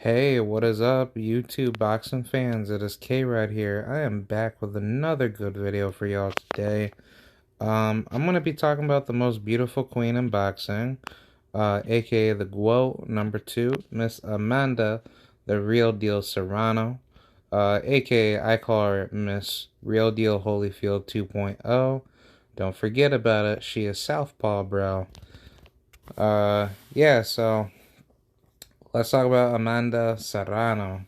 Hey, what is up, YouTube boxing fans? It is K right here. I am back with another good video for y'all today. I'm gonna be talking about the most beautiful queen in boxing, aka the GWO #2, Miss Amanda, the real deal Serrano, aka I call her Miss Real Deal Holyfield 2.0. Don't forget about it. She is Southpaw, bro. Yeah. So let's talk about Amanda Serrano.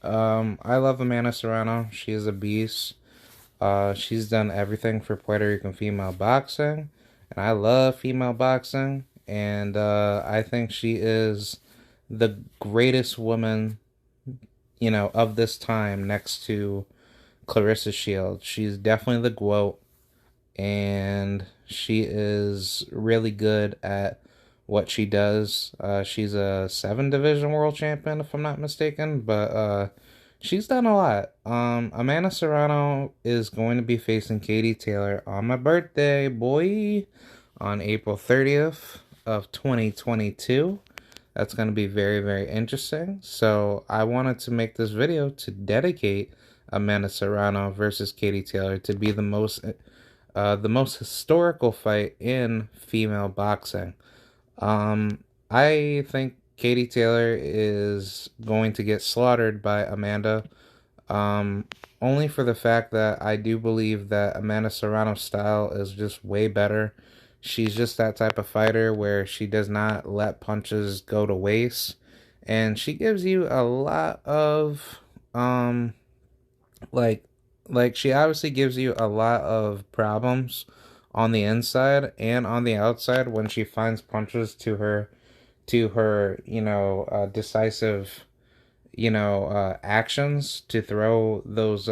I love Amanda Serrano. She is a beast. She's done everything for Puerto Rican female boxing, and I love female boxing. And I think she is the greatest woman, of this time, next to Clarissa Shields. She's definitely the GOAT, and she is really good at what she does. She's a 7 division world champion, if I'm not mistaken, but she's done a lot. Amanda Serrano is going to be facing Katie Taylor on my birthday, boy, on April 30th of 2022. That's going to be very, very interesting. So I wanted to make this video to dedicate Amanda Serrano versus Katie Taylor to be the most historical fight in female boxing. I think Katie Taylor is going to get slaughtered by Amanda, um, only for the fact that I do believe that Amanda Serrano's style is just way better. She's just that type of fighter where she does not let punches go to waste, and she gives you a lot of like she obviously gives you a lot of problems on the inside and on the outside when she finds punches to her decisive actions to throw those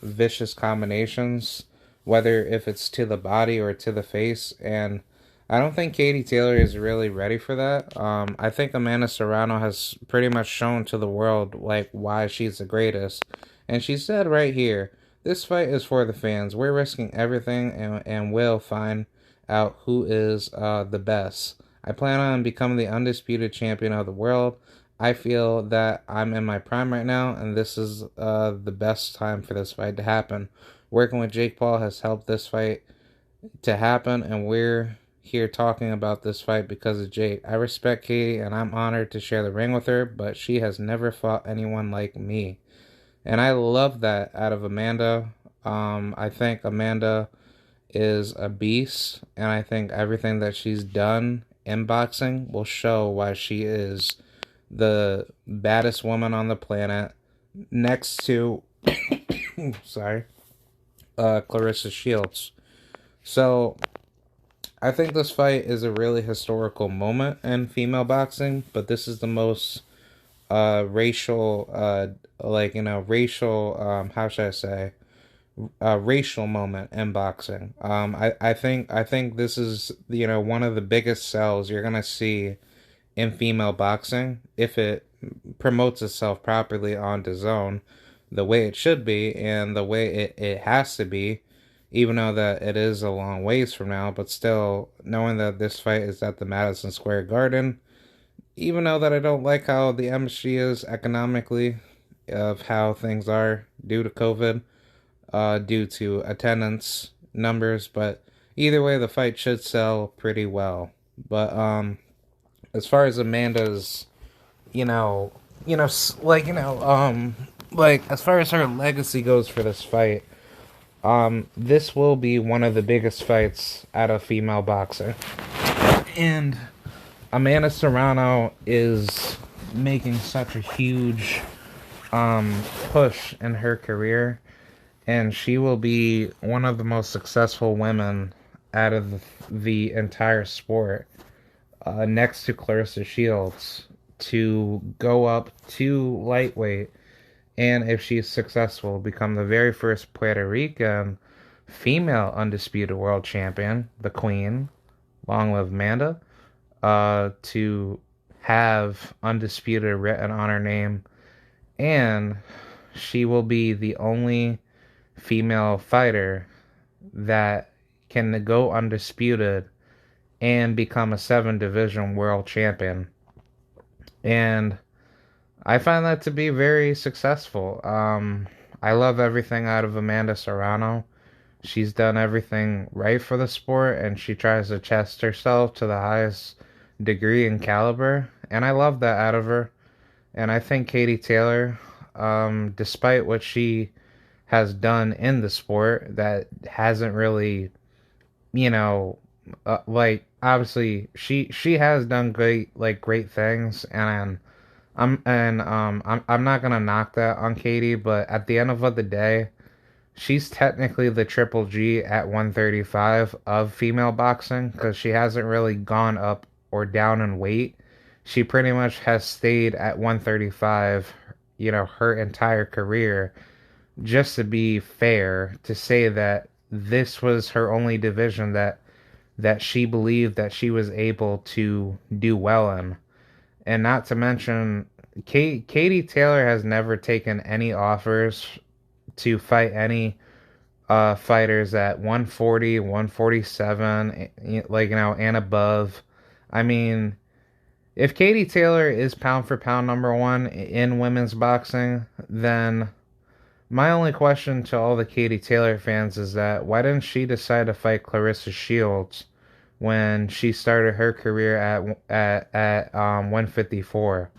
vicious combinations, whether if it's to the body or to the face. And I don't think Katie Taylor is really ready for that. I think Amanda Serrano has pretty much shown to the world like why she's the greatest, and she said right here, this fight is for the fans. We're risking everything, and we'll find out who is the best. I plan on becoming the undisputed champion of the world. I feel that I'm in my prime right now, and this is the best time for this fight to happen. Working with Jake Paul has helped this fight to happen, and we're here talking about this fight because of Jake. I respect Katie, and I'm honored to share the ring with her, but she has never fought anyone like me. And I love that out of Amanda. I think Amanda is a beast, and I think everything that she's done in boxing will show why she is the baddest woman on the planet, next to sorry, Clarissa Shields. So I think this fight is a really historical moment in female boxing, but this is the most racial how should I say, racial moment in boxing. I think this is one of the biggest sells you're gonna see in female boxing if it promotes itself properly on DAZN, the way it should be and the way it has to be, even though that it is a long ways from now. But still, knowing that this fight is at the Madison Square Garden, even though that I don't like how the MSG is economically, of how things are due to COVID, due to attendance numbers, but either way, the fight should sell pretty well. But as far as Amanda's, you know, you know, as far as her legacy goes for this fight, this will be one of the biggest fights out of female boxing, and Amanda Serrano is making such a huge push in her career, and she will be one of the most successful women out of the entire sport, next to Clarissa Shields, to go up to lightweight, and if she's successful, become the very first Puerto Rican female undisputed world champion, the Queen, long live Amanda, to have undisputed written on her name, and she will be the only female fighter that can go undisputed and become a 7 division world champion. And I find that to be very successful. I love everything out of Amanda Serrano. She's done everything right for the sport, and she tries to test herself to the highest degree and caliber, and I love that out of her. And I think Katie Taylor, despite what she has done in the sport, that hasn't really, you know, like obviously she has done great things, and I'm not gonna knock that on Katie, but at the end of the day, she's technically the triple G at 135 of female boxing because she hasn't really gone up or down in weight. She pretty much has stayed at 135, her entire career, just to be fair, to say that this was her only division that she believed that she was able to do well in. And not to mention, Katie Taylor has never taken any offers to fight any fighters at 140, 147, and above. I mean, if Katie Taylor is pound for pound number one in women's boxing, then my only question to all the Katie Taylor fans is that why didn't she decide to fight Clarissa Shields when she started her career at 154?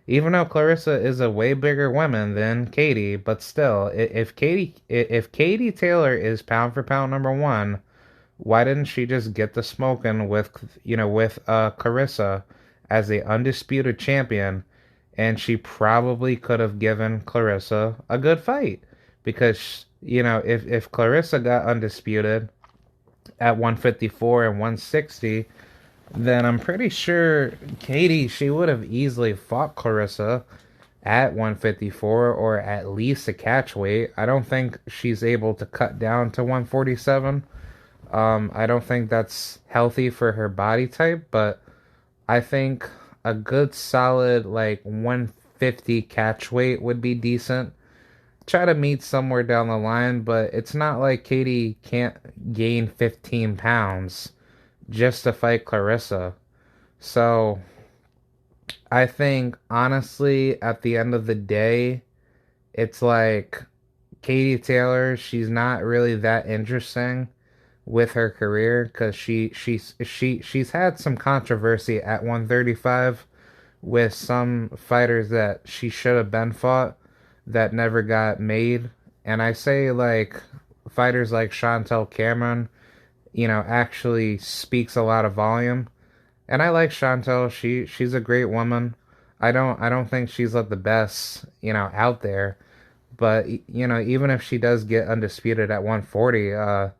Even though Clarissa is a way bigger woman than Katie, but still, if Katie Taylor is pound for pound number one, why didn't she just get the smoking with Clarissa as the undisputed champion? And she probably could have given Clarissa a good fight because if Clarissa got undisputed at 154 and 160, then I'm pretty sure Katie, she would have easily fought Clarissa at 154 or at least a catch weight. I don't think she's able to cut down to 147. I don't think that's healthy for her body type, but I think a good solid like 150 catch weight would be decent. Try to meet somewhere down the line, but it's not like Katie can't gain 15 pounds just to fight Clarissa. So I think honestly, at the end of the day, it's like Katie Taylor, she's not really that interesting with her career because she's had some controversy at 135 with some fighters that she should have been fought that never got made. And I say like fighters like Chantel Cameron, actually speaks a lot of volume. And I like Chantel. She's a great woman. I don't think she's like the best, out there. But even if she does get undisputed at 140,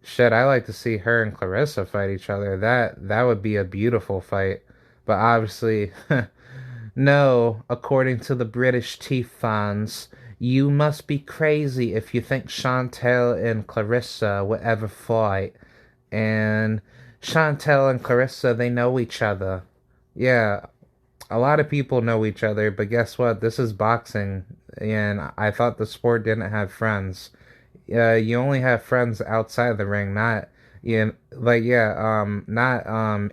shit, I like to see her and Clarissa fight each other. That would be a beautiful fight. But obviously, no, according to the British T fans, you must be crazy if you think Chantel and Clarissa would ever fight. And Chantel and Clarissa, they know each other. Yeah, a lot of people know each other, but guess what? This is boxing, and I thought the sport didn't have friends. You only have friends outside the ring, not not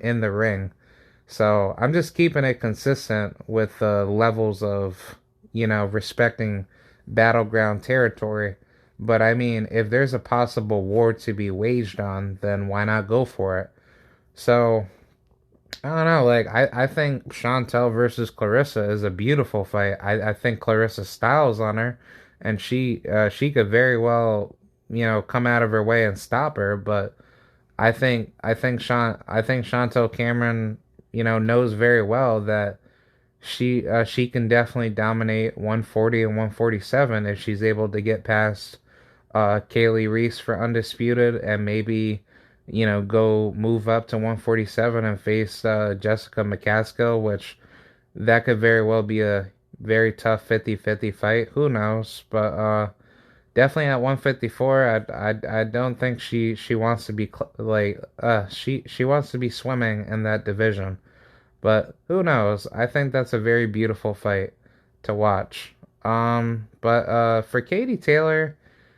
in the ring. So I'm just keeping it consistent with the levels of, respecting battleground territory. But I mean, if there's a possible war to be waged on, then why not go for it? So I don't know. Like I think Chantel versus Clarissa is a beautiful fight. I think Clarissa styles on her, and she could very well come out of her way and stop her. But I think Chantel Cameron knows very well that she can definitely dominate 140 and 147 if she's able to get past Kaylee Reese for undisputed and maybe go move up to 147 and face Jessica McCaskill, which that could very well be a very tough 50-50 fight. Who knows? But definitely at 154, I don't think she wants to be she wants to be swimming in that division. But who knows? I think that's a very beautiful fight to watch. But for Katie Taylor,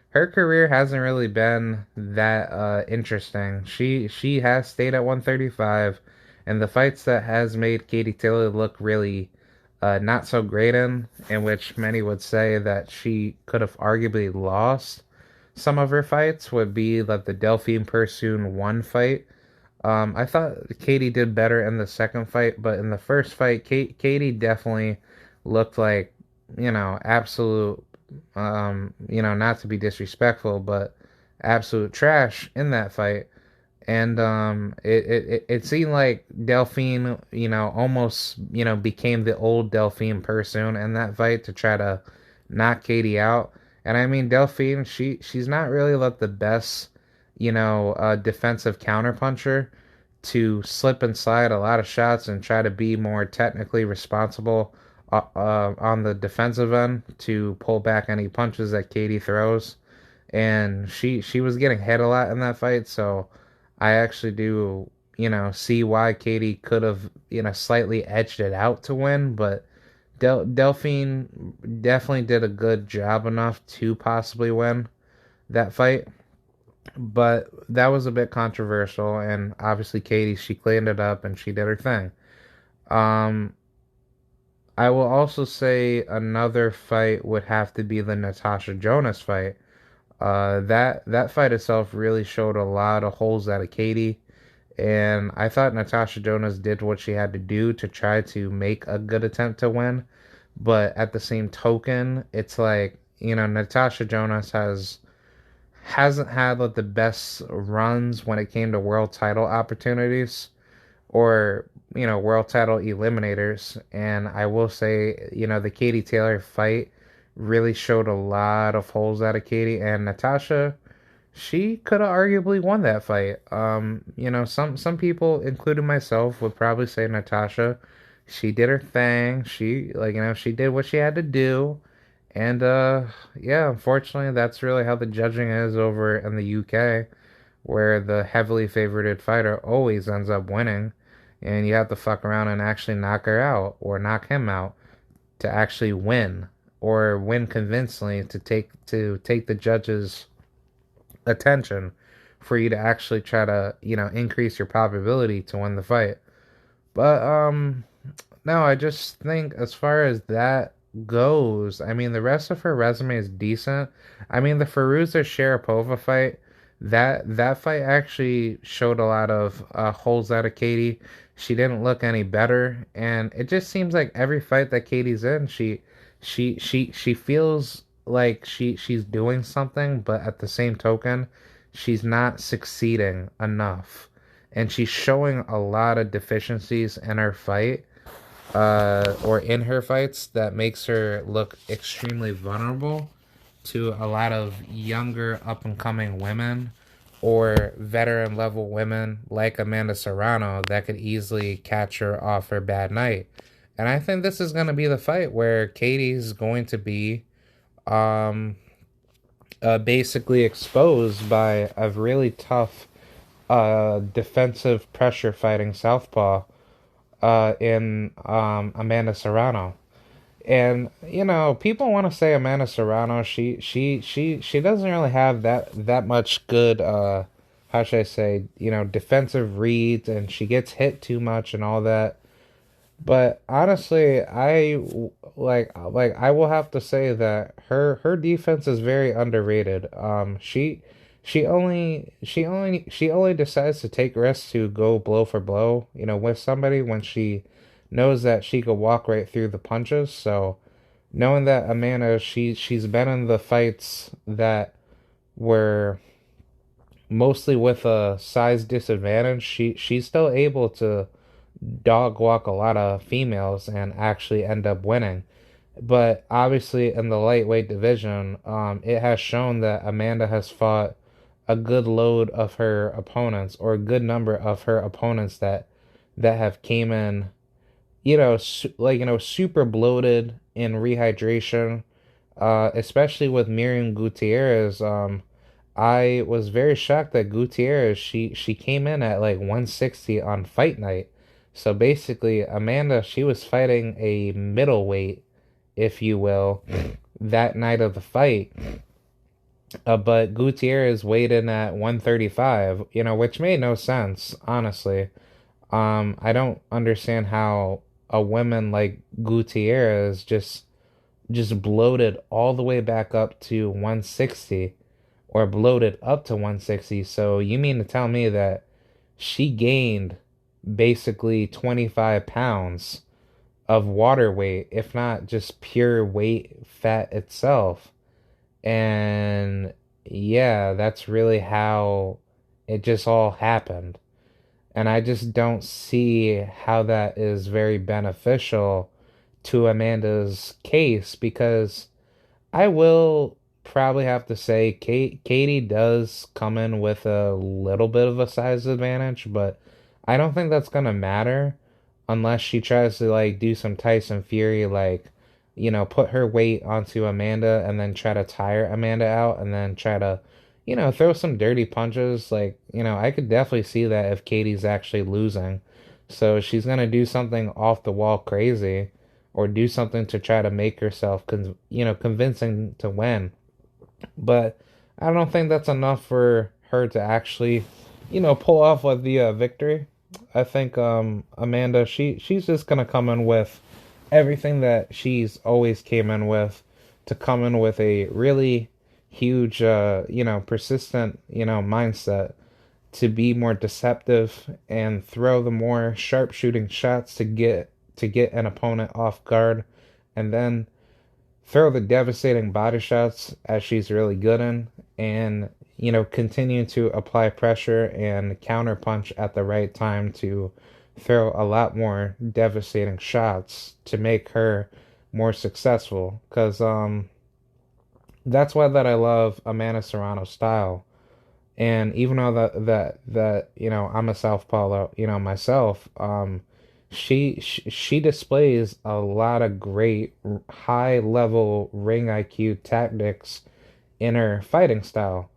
her career hasn't really been that interesting. She has stayed at 135, and the fights that has made Katie Taylor look really not so great in which many would say that she could have arguably lost some of her fights, would be like the Delphine Persoon one fight. I thought Katie did better in the second fight, but in the first fight, Katie definitely looked like, absolute, not to be disrespectful, but absolute trash in that fight. And it seemed like Delphine, almost, became the old Delphine person in that fight to try to knock Katie out. And I mean, Delphine, she's not really like the best, defensive counterpuncher to slip and slide a lot of shots and try to be more technically responsible on the defensive end to pull back any punches that Katie throws. And she was getting hit a lot in that fight, so I actually do, see why Katie could have, slightly edged it out to win, but Delphine definitely did a good job enough to possibly win that fight. But that was a bit controversial, and obviously Katie, she cleaned it up and she did her thing. Um, I will also say another fight would have to be the Natasha Jonas fight. That fight itself really showed a lot of holes out of Katie, and I thought Natasha Jonas did what she had to do to try to make a good attempt to win. But at the same token, it's like, Natasha Jonas hasn't had like the best runs when it came to world title opportunities or, world title eliminators. And I will say, the Katie Taylor fight really showed a lot of holes out of Katie, and Natasha, she could have arguably won that fight. Some people, including myself, would probably say Natasha, she did her thing. She, like, she did what she had to do. And yeah, unfortunately, that's really how the judging is over in the UK, where the heavily favorited fighter always ends up winning, and you have to fuck around and actually knock her out or knock him out to actually win or win convincingly to take the judges' attention for you to actually try to, increase your probability to win the fight. But no, I just think as far as that goes, I mean the rest of her resume is decent. I mean the Firuza Sharapova fight, that fight actually showed a lot of holes out of Katie. She didn't look any better, and it just seems like every fight that Katie's in, she feels like she's doing something, but at the same token, she's not succeeding enough, and she's showing a lot of deficiencies in her fight, or in her fights that makes her look extremely vulnerable to a lot of younger up and coming women or veteran level women like Amanda Serrano that could easily catch her off her bad night. And I think this is going to be the fight where Katie's going to be um, basically exposed by a really tough defensive pressure fighting southpaw in Amanda Serrano. And people want to say Amanda Serrano, she doesn't really have that much good how should I say, defensive reads, and she gets hit too much and all that. But honestly, I will have to say that her defense is very underrated. She only decides to take risks to go blow for blow, with somebody when she knows that she could walk right through the punches. So knowing that Amanda, she's been in the fights that were mostly with a size disadvantage, she's still able to dog walk a lot of females and actually end up winning. But obviously, in the lightweight division, it has shown that Amanda has fought a good load of her opponents, or a good number of her opponents that have came in, super bloated in rehydration. Especially with Miriam Gutierrez. I was very shocked that Gutierrez, she came in at like 160 on fight night. So basically, Amanda, she was fighting a middleweight, if you will, that night of the fight. But Gutierrez weighed in at 135, which made no sense, honestly. I don't understand how a woman like Gutierrez just bloated all the way back up to 160 or bloated up to 160. So you mean to tell me that she gained basically 25 pounds of water weight, if not just pure weight fat itself? And yeah, that's really how it just all happened. And I just don't see how that is very beneficial to Amanda's case because I will probably have to say Katie does come in with a little bit of a size advantage, but I don't think that's gonna matter unless she tries to like do some Tyson Fury, like, put her weight onto Amanda and then try to tire Amanda out and then try to, throw some dirty punches. Like, I could definitely see that if Katie's actually losing. So she's gonna do something off the wall crazy or do something to try to make herself, convincing to win. But I don't think that's enough for her to actually, pull off with the victory. I think Amanda, she's just gonna come in with everything that she's always came in with, to come in with a really huge, persistent, mindset, to be more deceptive and throw the more sharpshooting shots to get an opponent off guard, and then throw the devastating body shots as she's really good in, and continue to apply pressure and counter punch at the right time to throw a lot more devastating shots to make her more successful. Because that's why that I love Amanda Serrano's style. And even though that I'm a southpaw, myself, she displays a lot of great high level ring IQ tactics in her fighting style.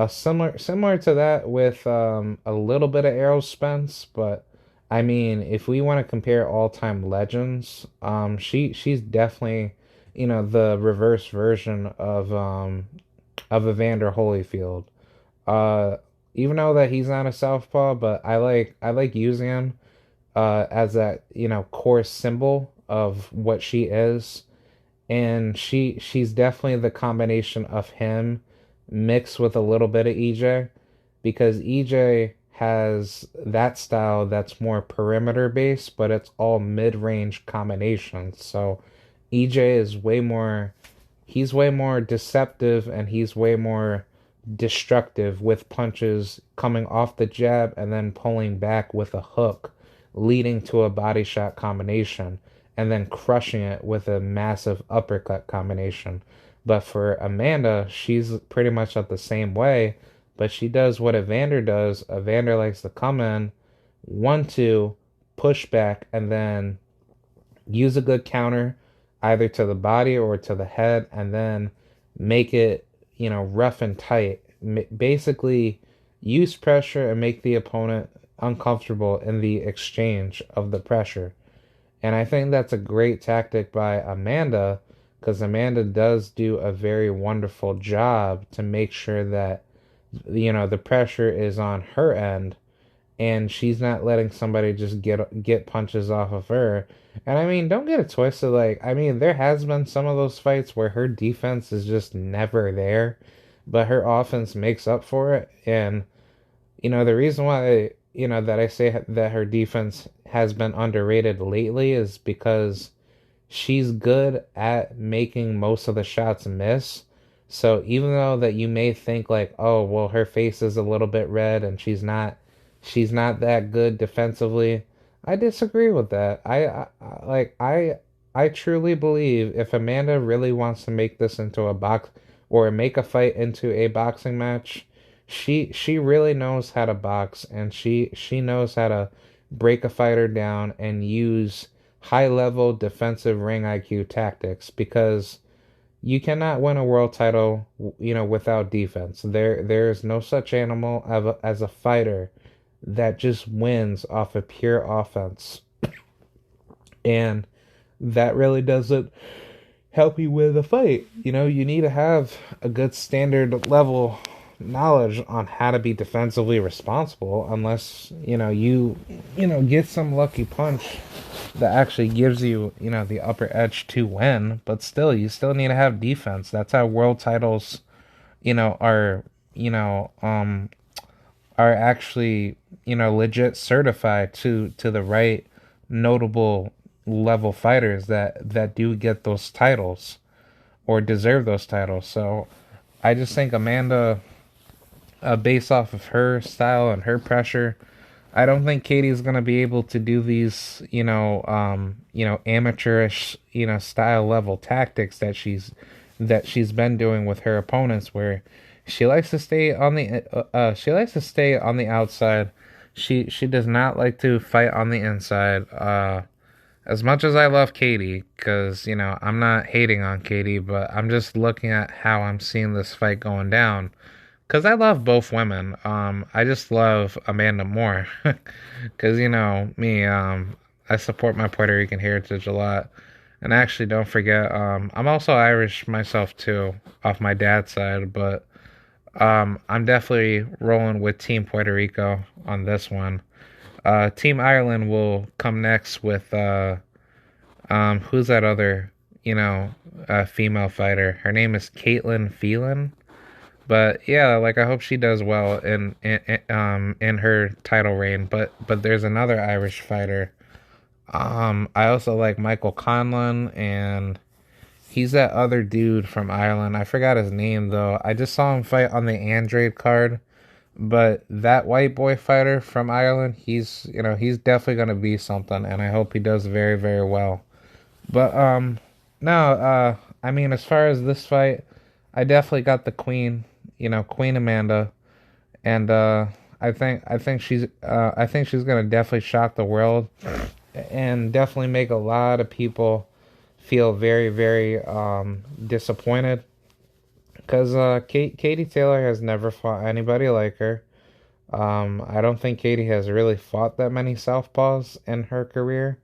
Similar to that with a little bit of Errol Spence, but I mean, if we want to compare all time legends, she's definitely the reverse version of Evander Holyfield. Uh, Even though that he's not a southpaw, but I like using him as that core symbol of what she is, and she's definitely the combination of him mixed with a little bit of EJ, because EJ has that style that's more perimeter based, but it's all mid-range combinations. So EJ is he's way more deceptive, and he's way more destructive with punches coming off the jab and then pulling back with a hook, leading to a body shot combination, and then crushing it with a massive uppercut combination. But for Amanda, she's pretty much up the same way, but she does what Evander does. Evander likes to come in, 1-2, push back, and then use a good counter either to the body or to the head, and then make it, rough and tight. Basically, use pressure and make the opponent uncomfortable in the exchange of the pressure. And I think that's a great tactic by Amanda, because Amanda does do a very wonderful job to make sure that the pressure is on her end, and she's not letting somebody just get punches off of her. And I mean, don't get it twisted. Like, I mean, there has been some of those fights where her defense is just never there, but her offense makes up for it. And the reason why that I say that her defense has been underrated lately is because she's good at making most of the shots miss. So even though that you may think like, oh, well, her face is a little bit red and she's not that good defensively, I disagree with that. I truly believe if Amanda really wants to make this into a box, or make a fight into a boxing match, she really knows how to box, and she knows how to break a fighter down and use high level defensive ring IQ tactics, because you cannot win a world title, without defense. There's no such animal as a fighter that just wins off of pure offense. And that really doesn't help you with a fight. You need to have a good standard level knowledge on how to be defensively responsible, unless you get some lucky punch that actually gives you, the upper edge to win. But still, you still need to have defense. That's how world titles, are, you know, um, are actually, legit certified to the right notable level fighters that do get those titles or deserve those titles. So I just think Amanda, based off of her style and her pressure, I don't think Katie's gonna be able to do these, amateurish, style level tactics that she's been doing with her opponents, where she likes to stay on the outside. She does not like to fight on the inside. As much as I love Katie, because I'm not hating on Katie, but I'm just looking at how I'm seeing this fight going down. Because I love both women. I just love Amanda more. Because, me, I support my Puerto Rican heritage a lot. And actually, don't forget, I'm also Irish myself too, off my dad's side. But I'm definitely rolling with Team Puerto Rico on this one. Team Ireland will come next with, who's that other, female fighter? Her name is Caitlin Phelan. But yeah, like I hope she does well in her title reign. But there's another Irish fighter. I also like Michael Conlon, and he's that other dude from Ireland. I forgot his name though. I just saw him fight on the Android card. But that white boy fighter from Ireland, he's definitely gonna be something, and I hope he does very, very well. But no, I mean, as far as this fight, I definitely got the queen, Queen Amanda, and I think she's gonna definitely shock the world, and definitely make a lot of people feel very, very disappointed, because Katie Taylor has never fought anybody like her. I don't think Katie has really fought that many southpaws in her career.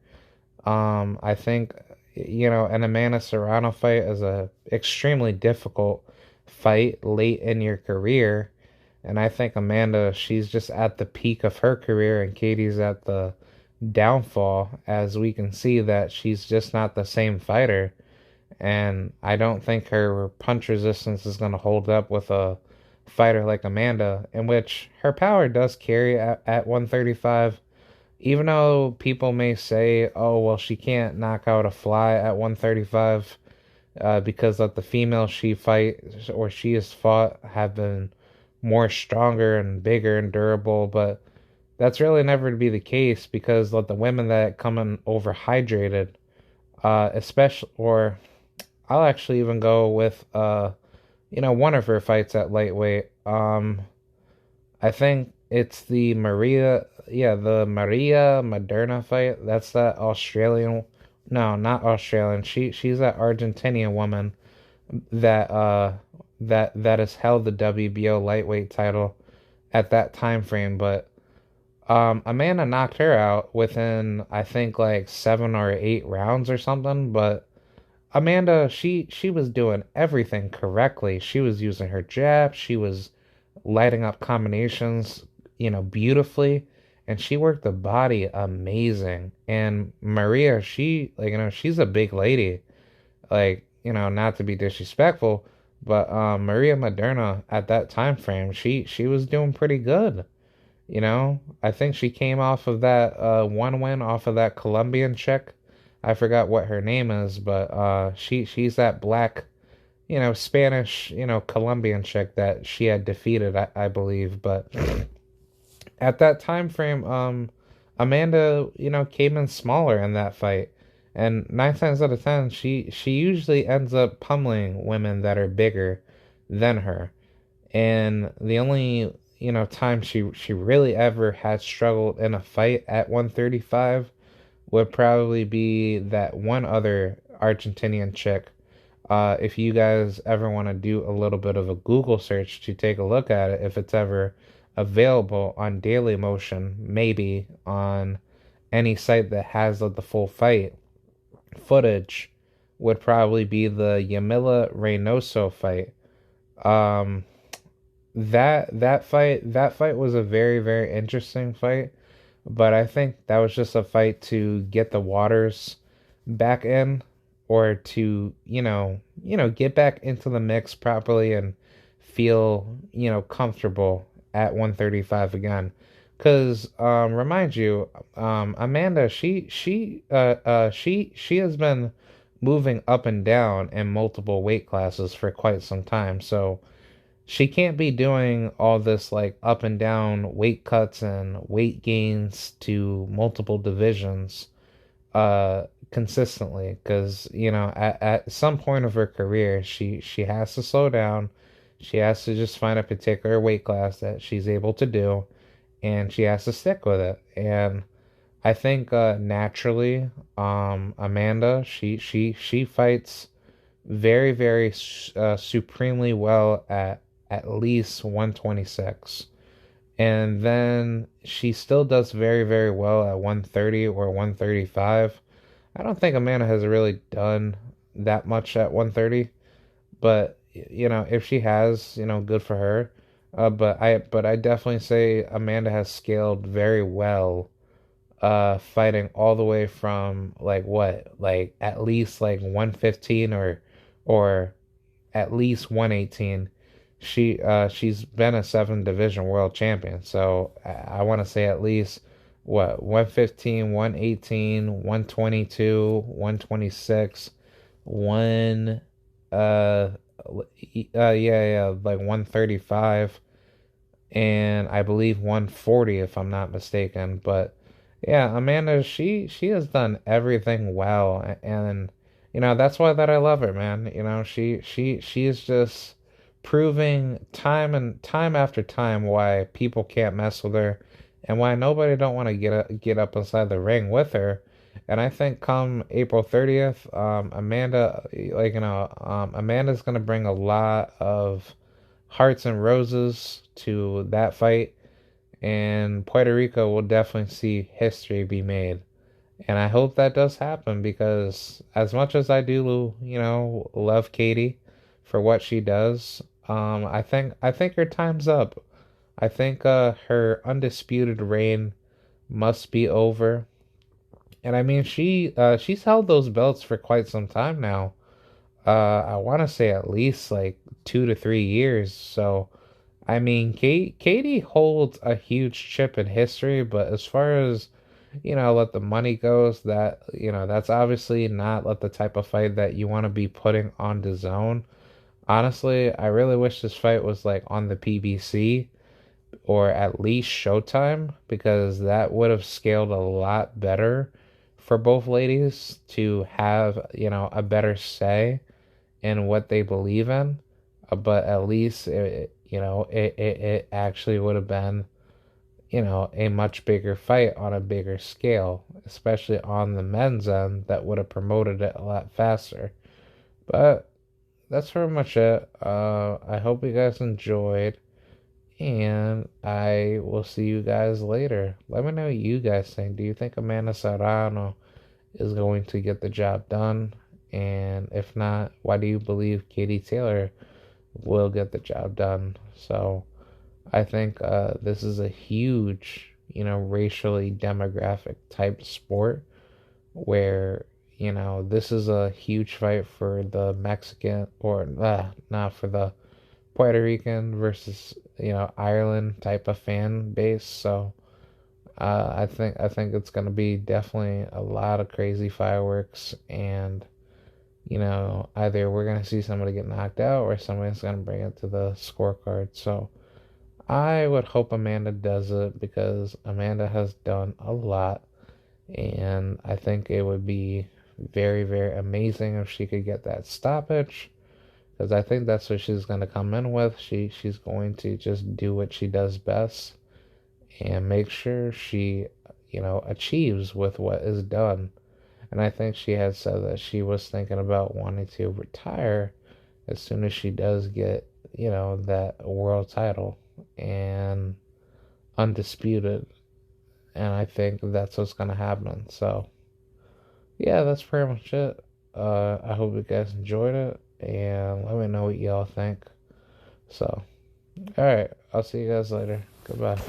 I think, an Amanda Serrano fight is a extremely difficult fight late in your career. And I think Amanda, she's just at the peak of her career, and Katie's at the downfall, as we can see that she's just not the same fighter. And I don't think her punch resistance is going to hold up with a fighter like Amanda, in which her power does carry at 135. Even though people may say, oh, well, she can't knock out a fly at 135, because of the females she fights or she has fought have been more stronger and bigger and durable. But that's really never to be the case, because like the women that come in overhydrated, especially, or I'll actually even go with, one of her fights at lightweight. I think it's the Maria Moderna fight. That's that Australian. No, not Australian. She's that Argentinian woman that has held the WBO lightweight title at that time frame. But Amanda knocked her out within, I think, like 7 or 8 rounds or something. But Amanda, she was doing everything correctly. She was using her jab. She was lighting up combinations, beautifully, and she worked the body amazing. And Maria, she, like, she's a big lady. Like, not to be disrespectful, but Maria Moderna at that time frame, she was doing pretty good. I think she came off of that one win off of that Colombian chick. I forgot what her name is, but she's that black, Spanish, Colombian chick that she had defeated, I believe. But at that time frame, Amanda, came in smaller in that fight. And 9 times out of 10, she usually ends up pummeling women that are bigger than her. And the only, time she really ever had struggled in a fight at 135 would probably be that one other Argentinian chick. If you guys ever want to do a little bit of a Google search to take a look at it, if it's ever available on Daily Motion, maybe on any site that has the full fight footage, would probably be the Yamila Reynoso fight. That fight was a very, very interesting fight. But I think that was just a fight to get the Waters back in, or to, get back into the mix properly and feel, comfortable at 135 again. Cause remind you, Amanda, she has been moving up and down in multiple weight classes for quite some time. So she can't be doing all this like up and down weight cuts and weight gains to multiple divisions consistently, because at some point of her career she has to slow down. She has to just find a particular weight class that she's able to do, and she has to stick with it. And I think naturally, Amanda, she fights very, very supremely well at least 126. And then she still does very, very well at 130 or 135. I don't think Amanda has really done that much at 130, but if she has, good for her. But I definitely say Amanda has scaled very well, fighting all the way from like what, like at least like 115 or at least 118. She's been a seven division world champion. So I want to say at least what, 115, 118, 122, 126, 1 yeah, like 135, and I believe 140 if I'm not mistaken. But yeah, Amanda, she has done everything well, and that's why that I love her, man. She is just proving time and time after time why people can't mess with her, and why nobody don't want to get up inside the ring with her. And I think come April 30th, Amanda, like Amanda's gonna bring a lot of hearts and roses to that fight, and Puerto Rico will definitely see history be made. And I hope that does happen, because as much as I do, love Katie for what she does, I think her time's up. I think her undisputed reign must be over. And I mean, she's held those belts for quite some time now. I want to say at least like 2 to 3 years. So I mean, Katie holds a huge chip in history, but as far as, let the money goes, that's obviously not the type of fight that you want to be putting on the zone. Honestly, I really wish this fight was like on the PBC or at least Showtime, because that would have scaled a lot better for both ladies to have, a better say in what they believe in. But at least it actually would have been, a much bigger fight on a bigger scale, especially on the men's end, that would have promoted it a lot faster. But that's pretty much it. I hope you guys enjoyed, and I will see you guys later. Let me know what you guys think. Do you think Amanda Serrano is going to get the job done? And if not, why do you believe Katie Taylor will get the job done? So I think this is a huge, racially demographic type sport, where, this is a huge fight for the Mexican, or not for the Puerto Rican versus, Ireland type of fan base. So I think it's gonna be definitely a lot of crazy fireworks, and either we're gonna see somebody get knocked out or somebody's gonna bring it to the scorecard. So I would hope Amanda does it, because Amanda has done a lot, and I think it would be very, very amazing if she could get that stoppage, because I think that's what she's going to come in with. She's going to just do what she does best and make sure she, achieves with what is done. And I think she had said that she was thinking about wanting to retire as soon as she does get, that world title and undisputed. And I think that's what's gonna happen. So yeah, that's pretty much it. I hope you guys enjoyed it, and let me know what y'all think. So, all right, I'll see you guys later. Goodbye.